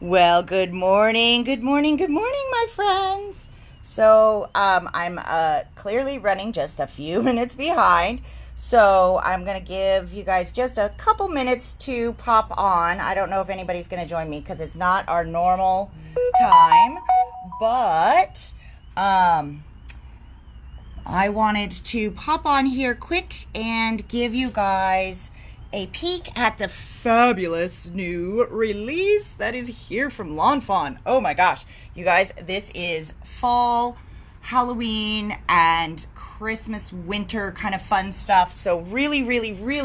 Well, good morning, my friends. So, I'm clearly running just a few minutes behind. So, I'm going to give you guys just a couple minutes to pop on. I don't know if anybody's going to join me because it's not our normal time, but I wanted to pop on here quick and give you guys a peek at the fabulous new release that is here from Fawn. Oh my gosh, you guys, this is fall, Halloween, and Christmas, winter kind of fun stuff. So really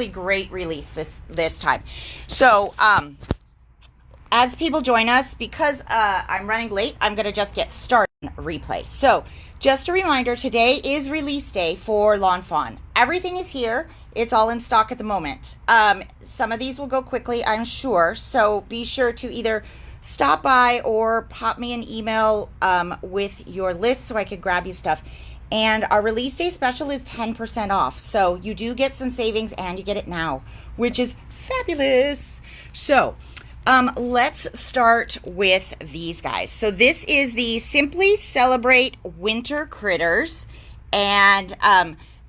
great release this time. So as people join us, because I'm running late, I'm going to just get started on replay. So just a reminder, today is release day for Fawn. Everything is here. It's all in stock at the moment. Some of these will go quickly, I'm sure. So be sure to either stop by or pop me an email with your list so I could grab you stuff. And our release day special is 10% off. So you do get some savings and you get it now, which is fabulous. So let's start with these guys. So this is the Simply Celebrate Winter Critters. And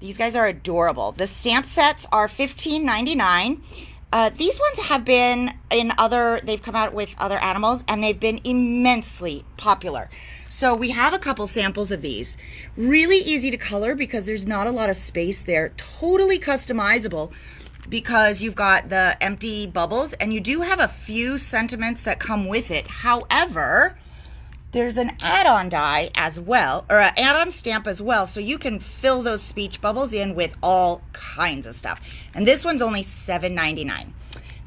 these guys are adorable. The stamp sets are $15.99. These ones have been they've come out with other animals and they've been immensely popular. So we have a couple samples of these. Really easy to color because there's not a lot of space there. Totally customizable because you've got the empty bubbles and you do have a few sentiments that come with it. However, there's an add-on die as well, or an add-on stamp as well, so you can fill those speech bubbles in with all kinds of stuff. And this one's only $7.99.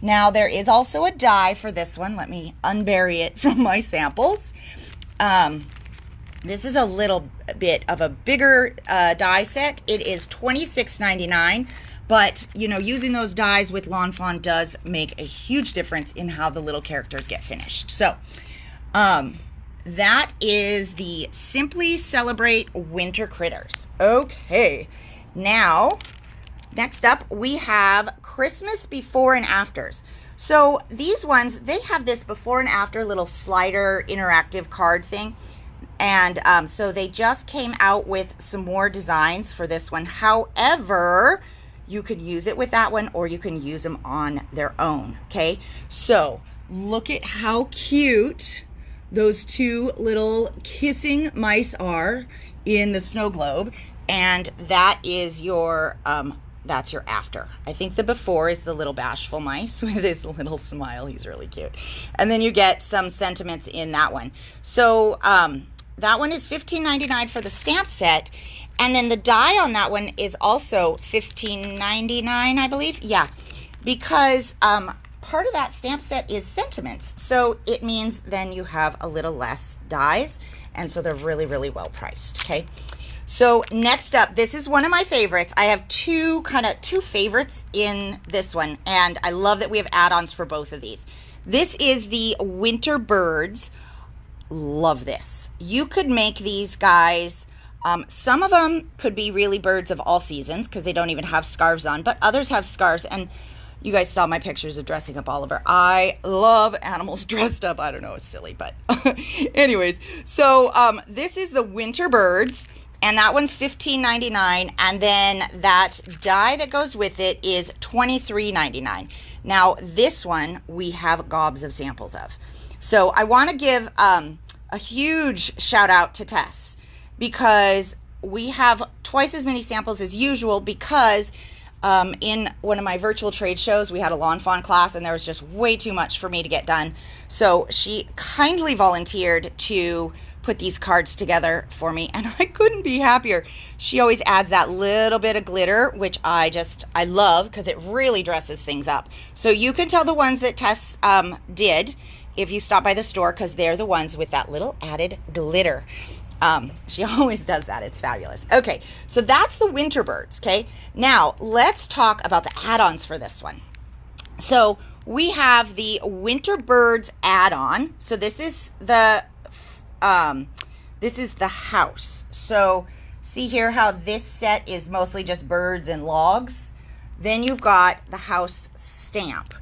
Now, there is also a die for this one. Let me unbury it from my samples. This is a little bit of a bigger die set. It is $26.99, but, you know, using those dies with Fawn does make a huge difference in how the little characters get finished. So, that is the Simply Celebrate Winter Critters. Okay, now, next up, we have Christmas before and afters. So these ones, they have this before and after little slider interactive card thing. And so they just came out with some more designs for this one. However, you could use it with that one or you can use them on their own, okay? So look at how cute those two little kissing mice are in the snow globe, and that is your that's your after. I think the before is the little bashful mice with his little smile. He's really cute. And then you get some sentiments in that one. So that one is $15.99 for the stamp set, and then the die on that one is also $15.99, I believe. Yeah, because part of that stamp set is sentiments, so it means then you have a little less dies, and so they're really well priced. Okay, so next up, this is one of my favorites. I have two favorites in this one, and I love that we have add-ons for both of these. This is the Winter Birds. Love this. You could make these guys, some of them could be really birds of all seasons because they don't even have scarves on, but others have scarves. And you guys saw my pictures of dressing up Oliver. I love animals dressed up. I don't know, it's silly, but anyways. So this is the Winter Birds, and that one's $15.99, and then that die that goes with it is $23.99. Now, this one we have gobs of samples of. So I want to give a huge shout out to Tess because we have twice as many samples as usual because in one of my virtual trade shows, we had a Fawn class and there was just way too much for me to get done. So she kindly volunteered to put these cards together for me, and I couldn't be happier. She always adds that little bit of glitter, which I love because it really dresses things up. So you can tell the ones that Tess did if you stop by the store because they're the ones with that little added glitter. She always does that. It's fabulous. Okay, so that's the Winter Birds, okay? Now, let's talk about the add-ons for this one. So we have the Winter Birds add-on. So this is the house. So see here how this set is mostly just birds and logs. Then you've got the house stamp.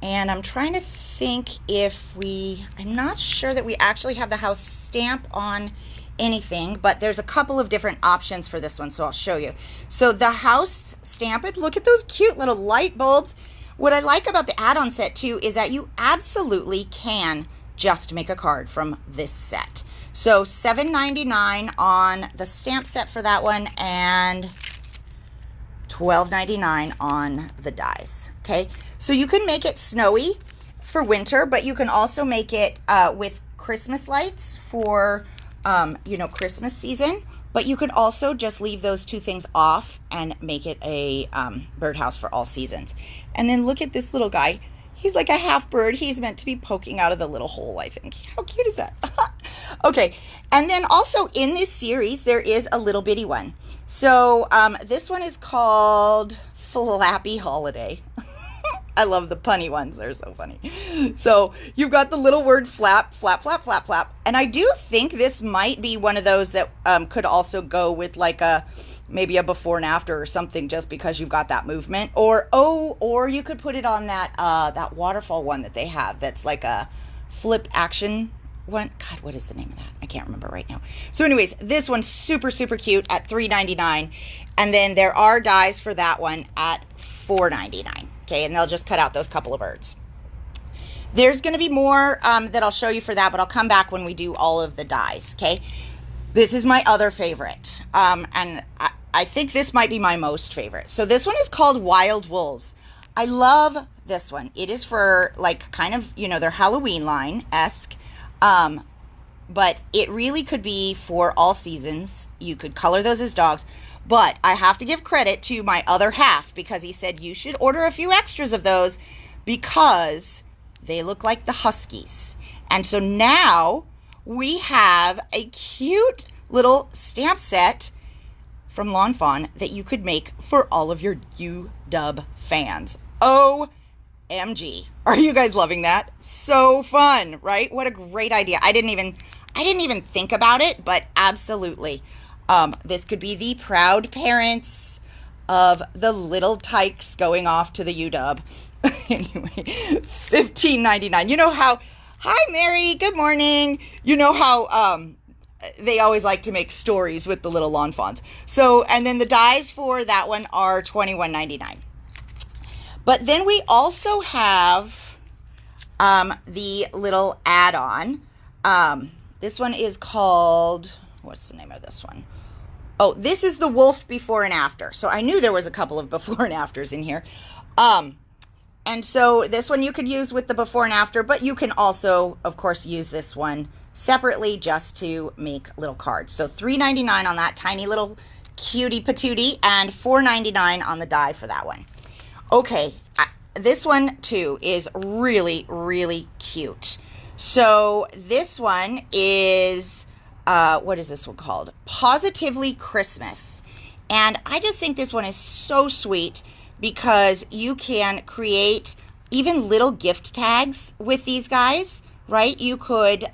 And I'm trying to think I'm not sure that we actually have the house stamp on anything, but there's a couple of different options for this one, so I'll show you. So the house stamp it, look at those cute little light bulbs. What I like about the add-on set too is that you absolutely can just make a card from this set. So $7.99 on the stamp set for that one, and $12.99 on the dies. Okay, so you can make it snowy for winter, but you can also make it with Christmas lights for Christmas season. But you could also just leave those two things off and make it a birdhouse for all seasons. And then look at this little guy. He's like a half bird. He's meant to be poking out of the little hole, I think. How cute is that? Okay, and then also in this series, there is a little bitty one. So this one is called Flappy Holiday. I love the punny ones. They're so funny. So you've got the little word flap, flap, flap, flap, flap. And I do think this might be one of those that could also go with like maybe a before and after or something, just because you've got that movement. Or you could put it on that waterfall one that they have that's like a flip action one. God, what is the name of that? I can't remember right now. So anyways, this one's super, super cute at $3.99. And then there are dies for that one at $4.99. Okay, and they'll just cut out those couple of birds. There's going to be more that I'll show you for that, but I'll come back when we do all of the dies, okay? This is my other favorite, and I think this might be my most favorite. So this one is called Wild Wolves. I love this one. It is for, like, kind of, their Halloween line-esque, but it really could be for all seasons. You could color those as dogs. But I have to give credit to my other half, because he said you should order a few extras of those because they look like the Huskies. And so now we have a cute little stamp set from Lawn Fawn that you could make for all of your UW fans. OMG. Are you guys loving that? So fun, right? What a great idea. I didn't even think about it, but absolutely. This could be the proud parents of the little tykes going off to the UW. Anyway, $15.99. You know how, hi Mary, good morning. You know how they always like to make stories with the little lawn fawns. So, and then the dies for that one are $21.99. But then we also have the little add-on. This one is called, what's the name of this one? Oh, this is the wolf before and after. So I knew there was a couple of before and afters in here. And so this one you could use with the before and after, but you can also, of course, use this one separately just to make little cards. So $3.99 on that tiny little cutie patootie, and $4.99 on the die for that one. Okay, this one too is really, really cute. So this one is... what is this one called? Positively Christmas. And I just think this one is so sweet because you can create even little gift tags with these guys, right? You could,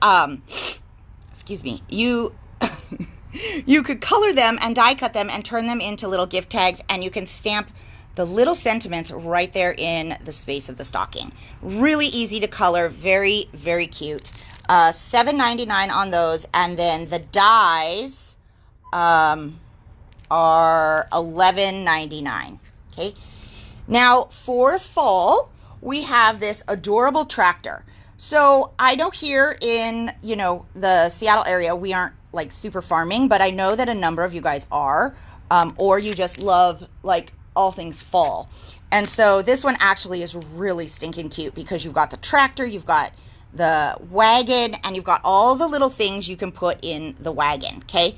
excuse me, you could color them and die cut them and turn them into little gift tags, and you can stamp the little sentiments right there in the space of the stocking. Really easy to color, very, very cute. $7.99 on those, and then the dies are $11.99. Okay, now for fall we have this adorable tractor. So I know here in the Seattle area we aren't like super farming, but I know that a number of you guys are, or you just love like all things fall. And so this one actually is really stinking cute because you've got the tractor, you've got the wagon, and you've got all the little things you can put in the wagon, okay?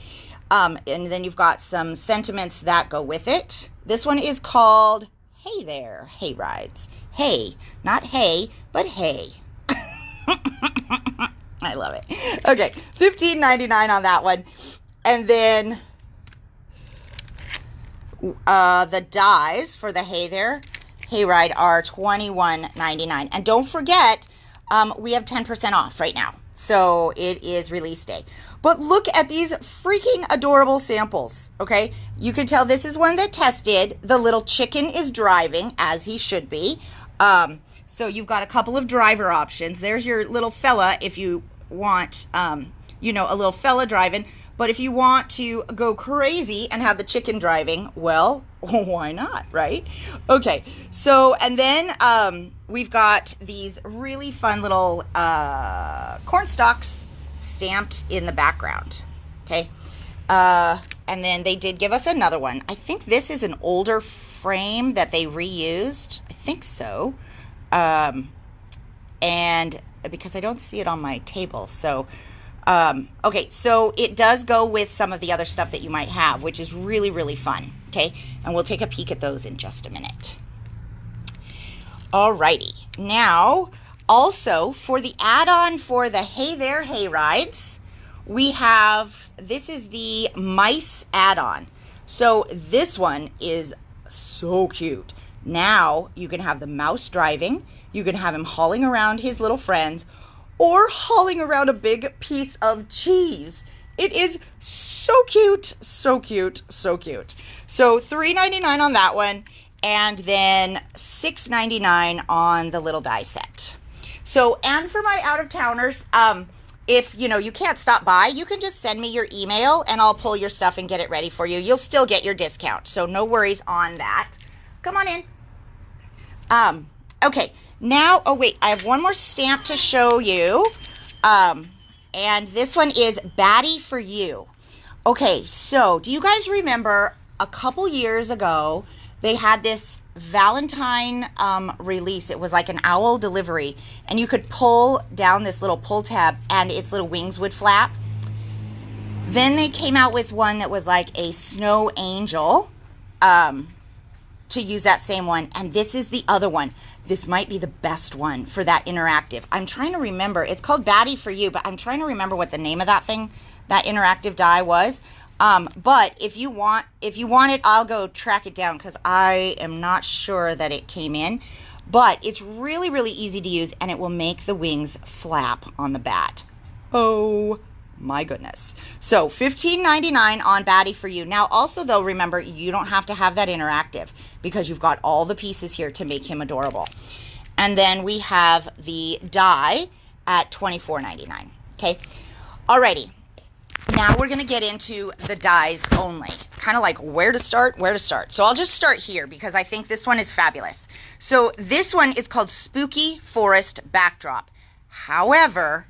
And then you've got some sentiments that go with it. This one is called Hey There, Hay Rides. Hey, not hay, but hay. I love it. Okay, $15.99 on that one. And then the dies for the Hey There, Hay Ride are $21.99. And don't forget, we have 10% off right now. So it is release day. But look at these freaking adorable samples, okay? You can tell this is one that tested. The little chicken is driving, as he should be. So So you've got a couple of driver options. There's your little fella if you want, you know, a little fella driving. But if you want to go crazy and have the chicken driving, well, why not, right? Okay, so, and then we've got these really fun little corn stalks stamped in the background, okay? And then they did give us another one. I think this is an older frame that they reused. I think so. And because I don't see it on my table, so... okay, so it does go with some of the other stuff that you might have, which is really, really fun, okay? And we'll take a peek at those in just a minute. Alrighty, now, also, for the add-on for the Hey There Hay Rides, we have, this is the mice add-on. So this one is so cute. Now, you can have the mouse driving, you can have him hauling around his little friends, or hauling around a big piece of cheese. It is so cute, so cute, so cute. So $3.99 on that one, and then $6.99 on the little die set. So, and for my out-of-towners, if, you know, you can't stop by, you can just send me your email, and I'll pull your stuff and get it ready for you. You'll still get your discount, so no worries on that. Come on in. Okay. Now, oh wait, I have one more stamp to show you, and this one is Batty For You. Okay, so do you guys remember a couple years ago, they had this Valentine release. It was like an owl delivery, and you could pull down this little pull tab, and its little wings would flap. Then they came out with one that was like a snow angel, to use that same one, and this is the other one. This might be the best one for that interactive. I'm trying to remember. It's called Batty For You, but I'm trying to remember what the name of that thing, that interactive die was. But if you want it, I'll go track it down because I am not sure that it came in. But it's really, really easy to use, and it will make the wings flap on the bat. Oh my goodness. So $15.99 on Batty For You. Now also though, remember, you don't have to have that interactive because you've got all the pieces here to make him adorable. And then we have the die at $24.99. Okay. Alrighty. Now we're going to get into the dies only. Kind of like where to start. So I'll just start here because I think this one is fabulous. So this one is called Spooky Forest Backdrop. However,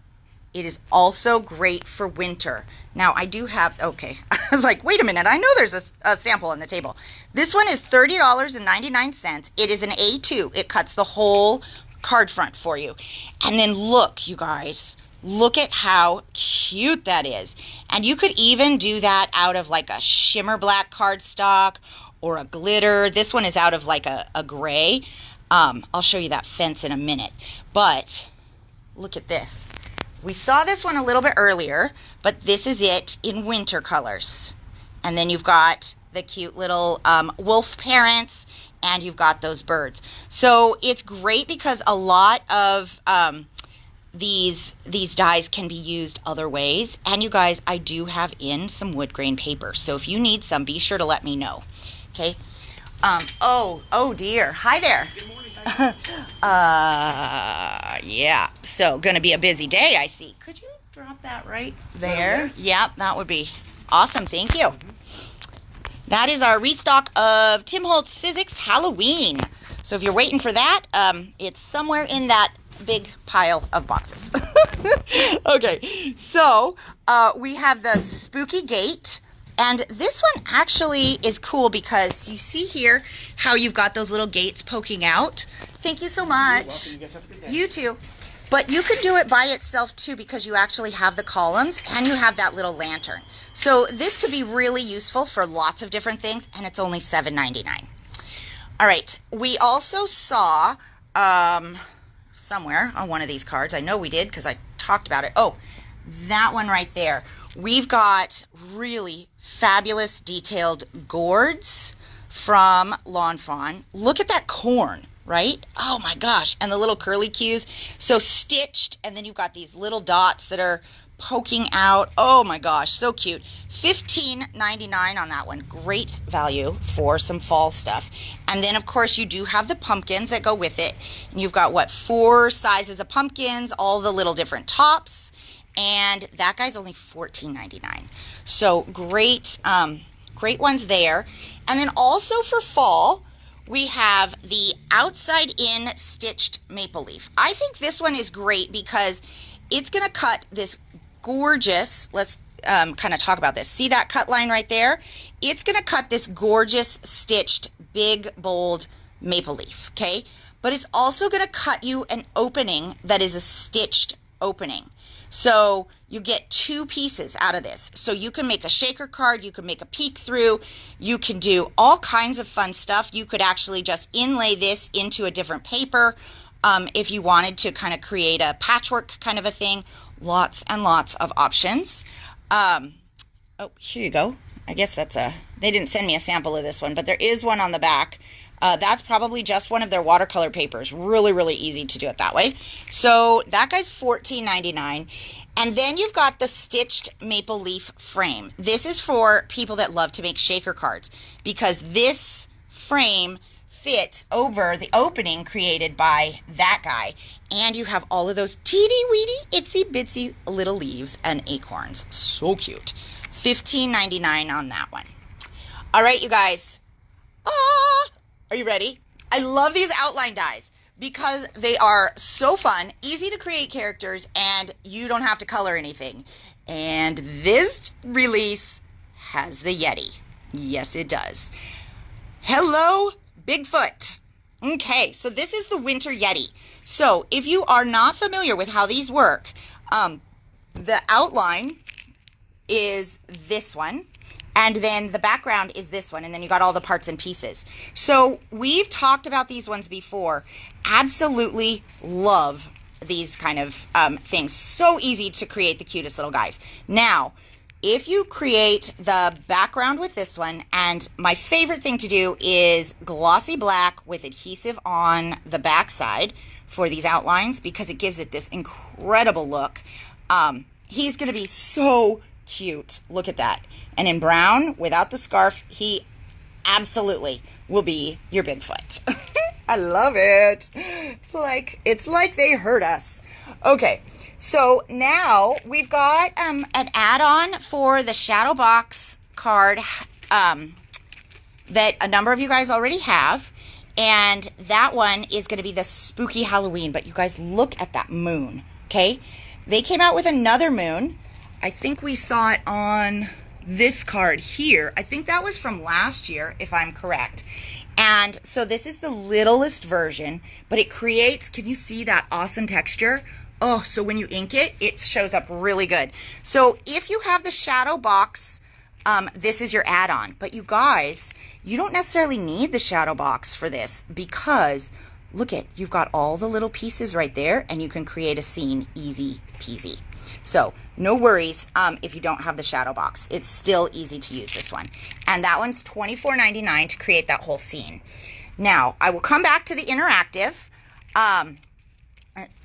it is also great for winter. Now, I do have, okay, I was like, wait a minute, I know there's a sample on the table. This one is $30.99. It is an A2. It cuts the whole card front for you. And then look, you guys, look at how cute that is. And you could even do that out of like a shimmer black cardstock or a glitter. This one is out of like a gray. I'll show you that fence in a minute. But look at this. We saw this one a little bit earlier, but this is it in winter colors. And then you've got the cute little wolf parents, and you've got those birds. So it's great because a lot of these dies can be used other ways. And you guys, I do have in some wood grain paper. So if you need some, be sure to let me know. Okay. Oh dear. Hi there. Good morning. Yeah, so gonna be a busy day, I see. Could you drop that right there? Yeah, that would be awesome. Thank you. That is our restock of Tim Holtz Sizzix Halloween. So if you're waiting for that, it's somewhere in that big pile of boxes. Okay, so we have the Spooky Gate. And this one actually is cool because you see here how you've got those little gates poking out. Thank you so much. You're welcome. You guys have a good day. You too. But you could do it by itself too because you actually have the columns and you have that little lantern. So this could be really useful for lots of different things, and it's only $7.99. All right. We also saw somewhere on one of these cards. I know we did because I talked about it. Oh, that one right there. We've got really fabulous detailed gourds from Lawn Fawn. Look at that corn, right? Oh my gosh. And the little curly cues. So stitched, and then you've got these little dots that are poking out. Oh my gosh, so cute. $15.99 on that one. Great value for some fall stuff. And then of course you do have the pumpkins that go with it. And you've got what, 4 sizes of pumpkins, all the little different tops. And that guy's only $14.99. So great, great ones there. And then also for fall, we have the outside in stitched maple leaf. I think this one is great because it's going to cut this gorgeous, let's kind of talk about this. See that cut line right there? It's going to cut this gorgeous stitched big bold maple leaf, okay? But it's also going to cut you an opening that is a stitched opening. So you get 2 pieces out of this. So you can make a shaker card, you can make a peek through, you can do all kinds of fun stuff. You could actually just inlay this into a different paper if you wanted to kind of create a patchwork kind of a thing. Lots and lots of options. Oh, here you go. I guess that's they didn't send me a sample of this one, but there is one on the back. That's probably just one of their watercolor papers. Really, really easy to do it that way. So that guy's $14.99. And then you've got the stitched maple leaf frame. This is for people that love to make shaker cards because this frame fits over the opening created by that guy. And you have all of those teeny-weeny, itsy-bitsy little leaves and acorns. So cute. $15.99 on that one. All right, you guys. Are you ready? I love these outline dies because they are so fun, easy to create characters, and you don't have to color anything. And this release has the Yeti. Yes, it does. Hello, Bigfoot. Okay, so this is the Winter Yeti. So if you are not familiar with how these work, the outline is this one. And then the background is this one, and then you got all the parts and pieces. So we've talked about these ones before. Absolutely love these kind of things. So easy to create the cutest little guys. Now, if you create the background with this one, and my favorite thing to do is glossy black with adhesive on the backside for these outlines because it gives it this incredible look. He's going to be so cute. Look at that. And in brown, without the scarf, he absolutely will be your Bigfoot. I love it. It's like they heard us. Okay, so now we've got an add-on for the Shadow Box card that a number of you guys already have. And that one is going to be the Spooky Halloween. But you guys, look at that moon, okay? They came out with another moon. I think we saw it on this card here. I think that was from last year, if I'm correct. And so this is the littlest version, but it creates, can you see that awesome texture? Oh, so when you ink it, it shows up really good. So if you have the Shadow Box, this is your add-on. But you guys, you don't necessarily need the Shadow Box for this because look at, you've got all the little pieces right there and you can create a scene easy peasy. So no worries if you don't have the Shadow Box. It's still easy to use this one. And that one's $24.99 to create that whole scene. Now, I will come back to the interactive.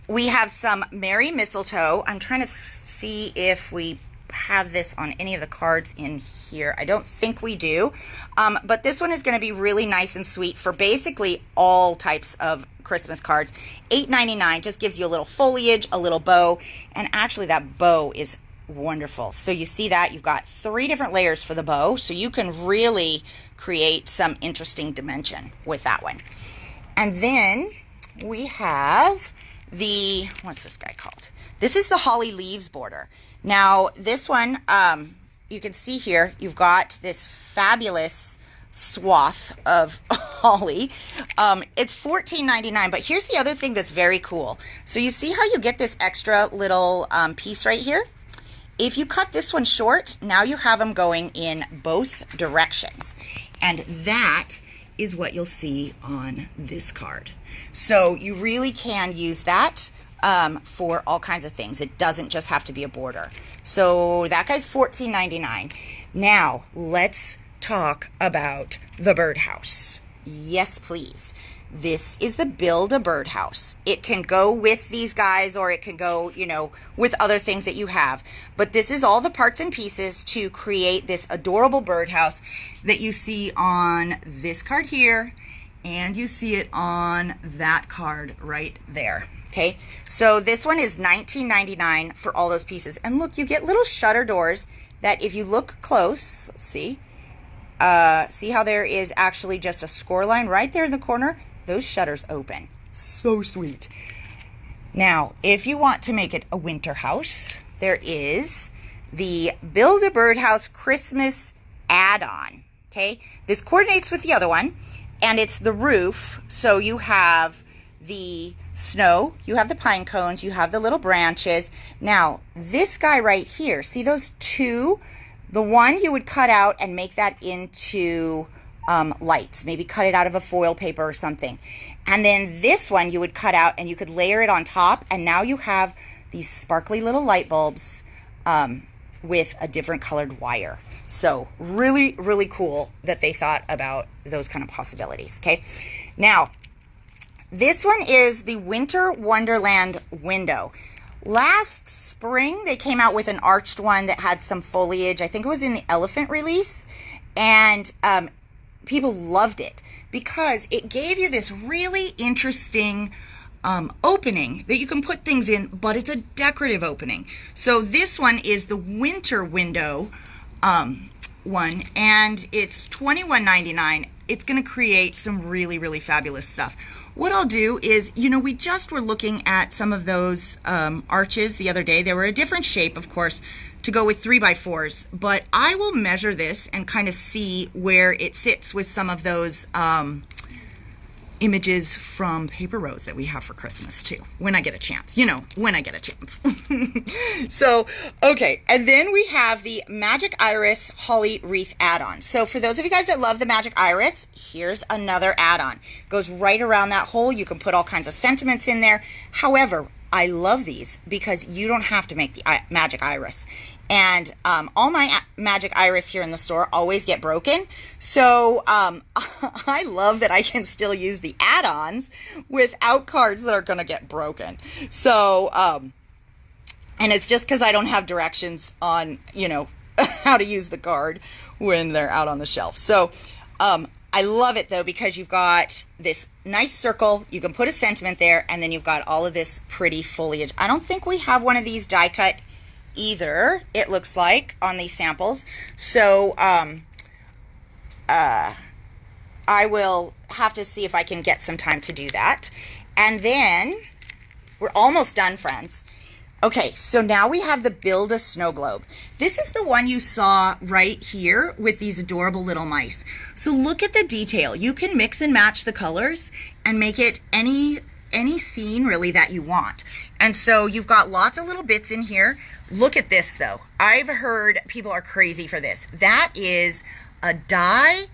We have some Merry Mistletoe. I'm trying to see if we have this on any of the cards in here. I don't think we do. But this one is going to be really nice and sweet for basically all types of Christmas cards. $8.99 just gives you a little foliage, a little bow, and actually that bow is wonderful. So you see that you've got 3 different layers for the bow, so you can really create some interesting dimension with that one. And then we have the, what's this guy called? This is the Holly Leaves border. Now this one, you can see here, you've got this fabulous swath of holly. It's $14.99, but here's the other thing that's very cool. So you see how you get this extra little piece right here? If you cut this one short, now you have them going in both directions. And that is what you'll see on this card. So you really can use that for all kinds of things. It doesn't just have to be a border. So that guy's $14.99. Now, let's talk about the Birdhouse. Yes, please. This is the Build a Birdhouse. It can go with these guys, or it can go, you know, with other things that you have. But this is all the parts and pieces to create this adorable birdhouse that you see on this card here, and you see it on that card right there. Okay, so this one is $19.99 for all those pieces. And look, you get little shutter doors that if you look close, let's see how there is actually just a score line right there in the corner. Those shutters open. So sweet. Now, if you want to make it a winter house, there is the Build a Birdhouse Christmas add-on. Okay, this coordinates with the other one, and it's the roof. So you have the snow, you have the pine cones, you have the little branches. Now, this guy right here, see those two? The one you would cut out and make that into lights, maybe cut it out of a foil paper or something. And then this one you would cut out and you could layer it on top, and now you have these sparkly little light bulbs with a different colored wire. So really, really cool that they thought about those kind of possibilities. Okay, now this one is the Winter Wonderland window. Last spring they came out with an arched one that had some foliage. I think it was in the elephant release, and people loved it because it gave you this really interesting opening that you can put things in, but it's a decorative opening. So this one is the winter window one, and it's $21.99. It's going to create some really, really fabulous stuff. What I'll do is, you know, we just were looking at some of those arches the other day. They were a different shape, of course, to go with 3x4s, but I will measure this and kind of see where it sits with some of those images from paper rose that we have for Christmas too, when I get a chance, you know, when I get a chance. So, okay, and then we have the Magic Iris Holly Wreath add-on. So for those of you guys that love the Magic Iris, here's another add-on. Goes right around that hole. You can put all kinds of sentiments in there. However, I love these because you don't have to make the Magic Iris. And all my Magic Iris here in the store always get broken. So I love that I can still use the add-ons without cards that are going to get broken. So, and it's just because I don't have directions on, you know, how to use the card when they're out on the shelf. So I love it, though, because you've got this nice circle. You can put a sentiment there, and then you've got all of this pretty foliage. I don't think we have one of these die cut either, it looks like, on these samples. So I will have to see if I can get some time to do that. And then we're almost done, friends. Okay, so now we have the Build a Snow Globe. This is the one you saw right here with these adorable little mice. So look at the detail. You can mix and match the colors and make it any scene really that you want. And so you've got lots of little bits in here. Look at this, though. I've heard people are crazy for this. That is a die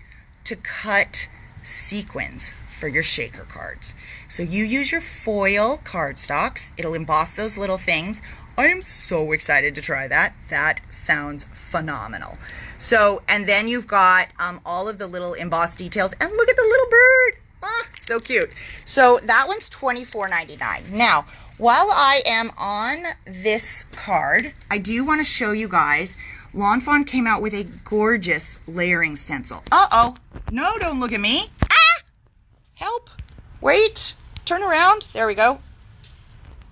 to cut sequins for your shaker cards. So you use your foil cardstocks. It'll emboss those little things. I am so excited to try that. That sounds phenomenal. So, and then you've got all of the little embossed details. And look at the little bird. Ah, so cute. So that one's $24.99. Now, while I am on this card, I do want to show you guys, Lawn Fawn came out with a gorgeous layering stencil. Uh-oh. No, don't look at me. Ah! Help. Wait. Turn around. There we go.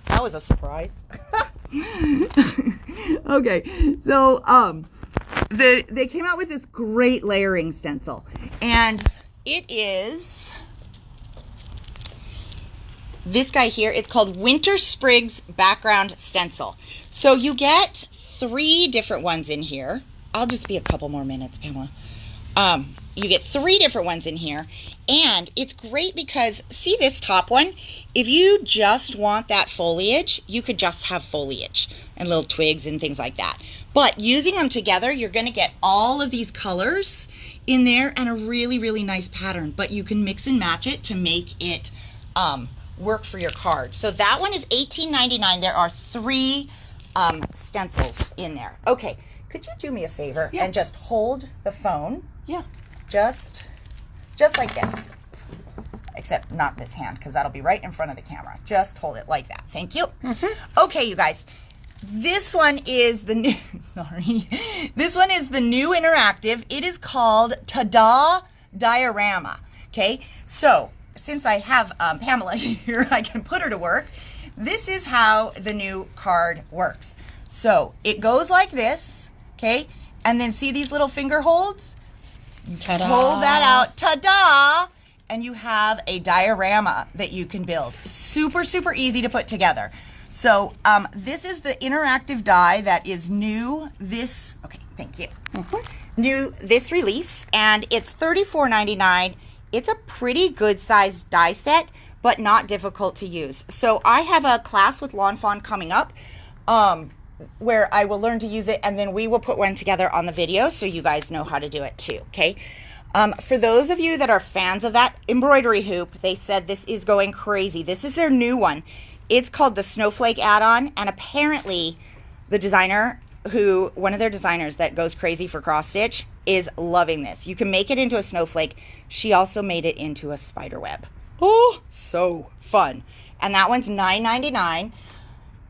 That was a surprise. Okay. So, they came out with this great layering stencil. And it is this guy here. It's called Winter Sprigs Background Stencil. So you get 3 different ones in here. I'll just be a couple more minutes, Pamela. You get 3 different ones in here, and it's great because, see this top one? If you just want that foliage, you could just have foliage and little twigs and things like that. But using them together, you're going to get all of these colors in there and a really, really nice pattern. But you can mix and match it to make it work for your card. So that one is $18.99. There are 3 stencils in there. Okay, could you do me a favor and just hold the phone? Yeah. Just like this. except not this hand because that'll be right in front of the camera. Just hold it like that. Thank you. Okay, you guys. This one is the new, sorry. This one is the new interactive. It is called Ta-Da Diorama. Okay, so since I have Pamela here, I can put her to work. This is how the new card works. So it goes like this, okay? And then see these little finger holds? You pull that out, ta-da! And you have a diorama that you can build. Super, super easy to put together. So this is the interactive die that is new this, okay, thank you. New this release, and it's $34.99. It's a pretty good sized die set, but not difficult to use. So I have a class with Lawn Fawn coming up where I will learn to use it, and then we will put one together on the video so you guys know how to do it too, okay? For those of you that are fans of that embroidery hoop, they said this is going crazy. This is their new one. It's called the Snowflake add-on, and apparently the designer one of their designers that goes crazy for cross stitch is loving this. You can make it into a snowflake. She also made it into a spider web. Oh, so fun. And that one's $9.99.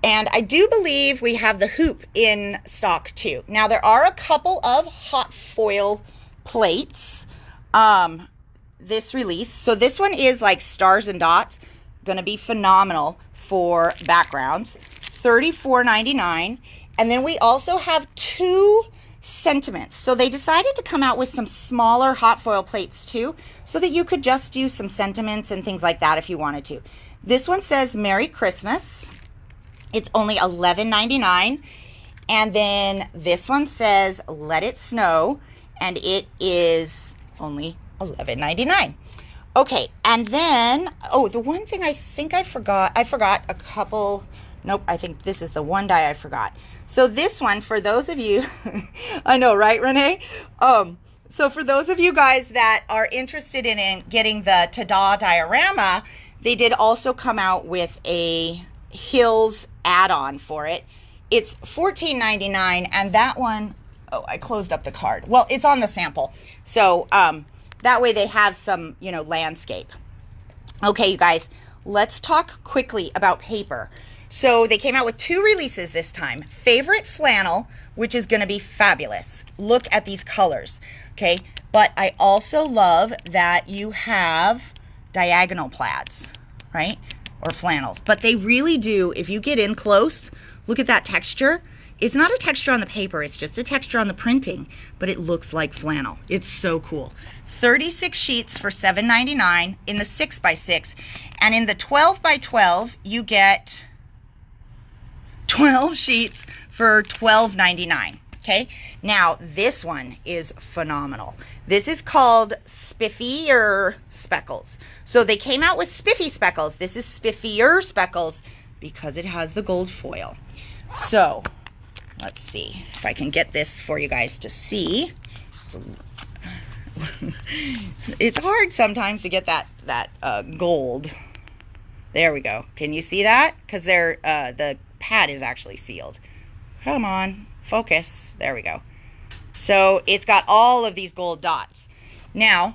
And I do believe we have the hoop in stock too. Now there are a couple of hot foil plates this release. So this one is like stars and dots. Gonna be phenomenal for backgrounds. $34.99. And then we also have 2 sentiments. So they decided to come out with some smaller hot foil plates too, so that you could just do some sentiments and things like that if you wanted to. This one says Merry Christmas. It's only $11.99. And then this one says Let It Snow, and it is only $11.99. Okay, and then, oh, the one thing I think I forgot a couple, nope, I think this is the one die I forgot. So this one, for those of you, I know, right, Renee? So for those of you guys that are interested in getting the Ta-Da diorama, they did also come out with a Hills add-on for it. It's $14.99, and that one, oh, I closed up the card. Well, it's on the sample. So that way they have some, you know, landscape. Okay, you guys, let's talk quickly about paper. So they came out with 2 releases this time. Favorite Flannel, which is going to be fabulous. Look at these colors, okay? But I also love that you have diagonal plaids, right? Or flannels. But they really do, if you get in close, look at that texture. It's not a texture on the paper, it's just a texture on the printing, but it looks like flannel. It's so cool. 36 sheets for $7.99 in the 6x6, and in the 12x12 you get 12 sheets for $12.99. Okay, now this one is phenomenal. This is called Spiffier Speckles. So they came out with Spiffy Speckles. This is Spiffier Speckles because it has the gold foil. So let's see if I can get this for you guys to see. It's hard sometimes to get that gold. There we go. Can you see that? Because the pad is actually sealed. Come on, focus. There we go. So it's got all of these gold dots. Now,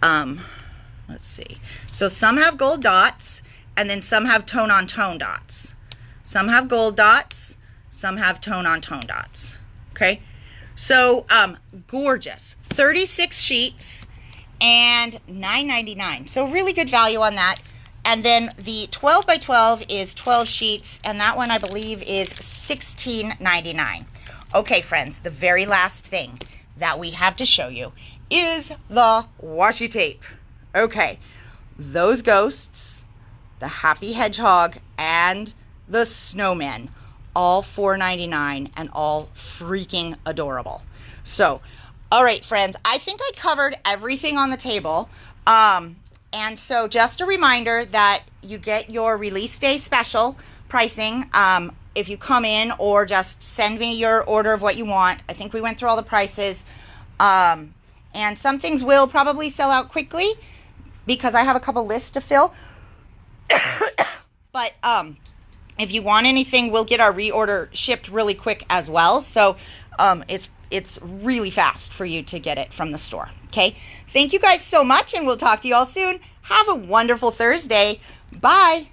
let's see. So some have gold dots, and then some have tone-on-tone dots. Some have gold dots, some have tone-on-tone dots. Okay? So, gorgeous. 36 sheets and $9.99. So really good value on that. And then the 12x12 is 12 sheets, and that one I believe is $16.99. Okay, friends, the very last thing that we have to show you is the washi tape. Okay, those ghosts, the happy hedgehog, and the snowman, all $4.99 and all freaking adorable. So, all right, friends, I think I covered everything on the table. And so just a reminder that you get your release day special pricing if you come in, or just send me your order of what you want. I think we went through all the prices. And some things will probably sell out quickly because I have a couple lists to fill. But if you want anything, we'll get our reorder shipped really quick as well. So it's it's really fast for you to get it from the store. Okay, thank you guys so much, and we'll talk to you all soon. Have a wonderful Thursday. Bye.